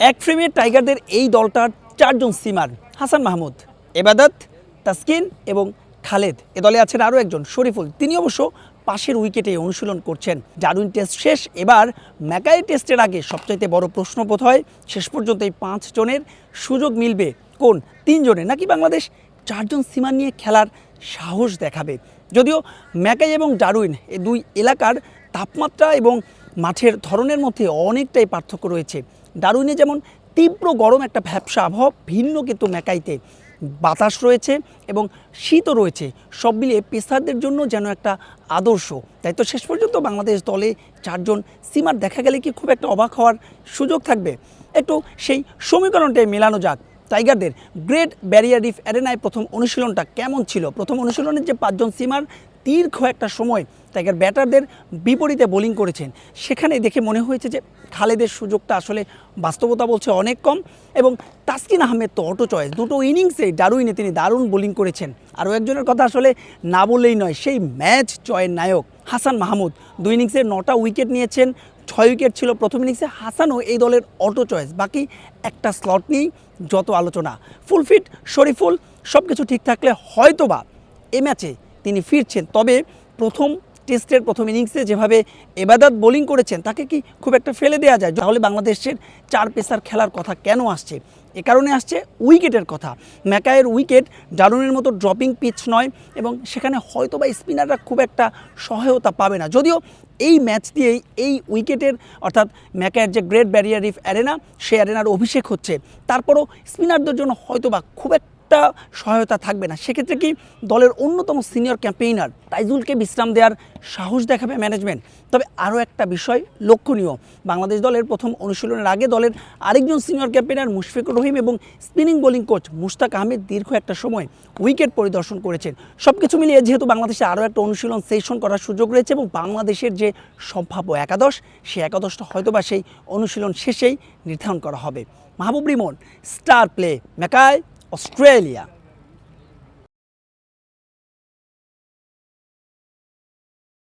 এক ফ্রেমে টাইগারদের এই দলটার চারজন সিমার হাসান মাহমুদ, এবাদত, তাসকিন এবং খালেদ। এ দলে আছেন আরও একজন শরীফুল, তিনি অবশ্য পাশের উইকেটে অনুশীলন করছেন। ডারউইন টেস্ট শেষ, এবার ম্যাকাই টেস্টের আগে সবচাইতে বড় প্রশ্ন বোধ হয় শেষ পর্যন্ত এই 5 জনের সুযোগ মিলবে কোন 3 জনের, নাকি বাংলাদেশ 4 জন সিমার নিয়ে খেলার সাহস দেখাবে। যদিও ম্যাকাই এবং ডারউইন এই দুই এলাকার তাপমাত্রা এবং মাঠের ধরনের মধ্যে অনেকটাই পার্থক্য রয়েছে। ডারউইনে যেমন তীব্র গরম একটা ভ্যাপসা আবহাওয়া, ভিন্ন কিন্তু ম্যাকাইতে বাতাস রয়েছে এবং শীতও রয়েছে। সব মিলিয়ে পেসারদের জন্য যেন একটা আদর্শ। তাই তো শেষ পর্যন্ত বাংলাদেশ দলে 4 জন সিমার দেখা গেলে কি খুব একটা অবাক হওয়ার সুযোগ থাকবে? একটু সেই সমীকরণটাই মেলানো যাক। টাইগারদের গ্রেট ব্যারিয়ার রিফ অ্যারেনায় প্রথম অনুশীলনটা কেমন ছিল? প্রথম অনুশীলনের যে 5 জন সিমার দীর্ঘ একটা সময় টাইগার ব্যাটারদের বিপরীতে বোলিং করেছেন, সেখানে দেখে মনে হয়েছে যে খালেদের সুযোগটা আসলে বাস্তবতা বলছে অনেক কম। এবং তাসকিন আহমেদ তো অটো চয়েস, দুটো ইনিংসে ডারউইনে তিনি দারুণ বোলিং করেছেন। আরও একজনের কথা আসলে না বললেই নয়, সেই ম্যাচ জয়ের নায়ক হাসান মাহমুদ। 2 ইনিংসে 9টা উইকেট নিয়েছেন, 6 উইকেট ছিল প্রথম ইনিংসে। হাসানও এই দলের অটো চয়েস। বাকি একটা স্লট নিয়েই যত আলোচনা। ফুলফিট শরীফুল সব কিছু ঠিক থাকলে হয়তোবা এ ম্যাচে তিনি ফিরছেন। তবে প্রথম টেস্টের প্রথম ইনিংসে যেভাবে এবাদত বোলিং করেছেন, তাকে কি খুব একটা ফেলে দেওয়া যায়? তাহলে বাংলাদেশের 4 পেসার খেলার কথা কেন আসছে? এ কারণে আসছে উইকেটের কথা। ম্যাকাইয়ের উইকেট ডারউইনের মতো ড্রপিং পিচ নয় এবং সেখানে হয়তোবা স্পিনাররা খুব একটা সহায়তা পাবে না। যদিও এই ম্যাচ দিয়েই এই উইকেটের অর্থাৎ ম্যাকাইয়ের যে গ্রেট ব্যারিয়ার রিফ অ্যারেনা, সেই অ্যারেনার অভিষেক হচ্ছে। তারপরও স্পিনারদের জন্য হয়তোবা খুব একটা সহায়তা থাকবে না। সেক্ষেত্রে কি দলের অন্যতম সিনিয়র ক্যাম্পেইনার তাইজুলকে বিশ্রাম দেওয়ার সাহস দেখাবে ম্যানেজমেন্ট? তবে আরও একটা বিষয় লক্ষণীয়, বাংলাদেশ দলের প্রথম অনুশীলনের আগে দলের আরেকজন সিনিয়র ক্যাম্পেইনার মুশফিকুর রহিম এবং spinning bowling coach Mushtaq Ahmed দীর্ঘ একটা সময় উইকেট পরিদর্শন করেছেন। সব কিছু মিলিয়ে যেহেতু বাংলাদেশে আরও একটা অনুশীলন সেশন করার সুযোগ রয়েছে এবং বাংলাদেশের যে সম্ভাব্য একাদশ, সেই একাদশটা হয়তোবা সেই অনুশীলন শেষেই নির্ধারণ করা হবে। মাহবুব Rimon, star play, Mackay, Australia.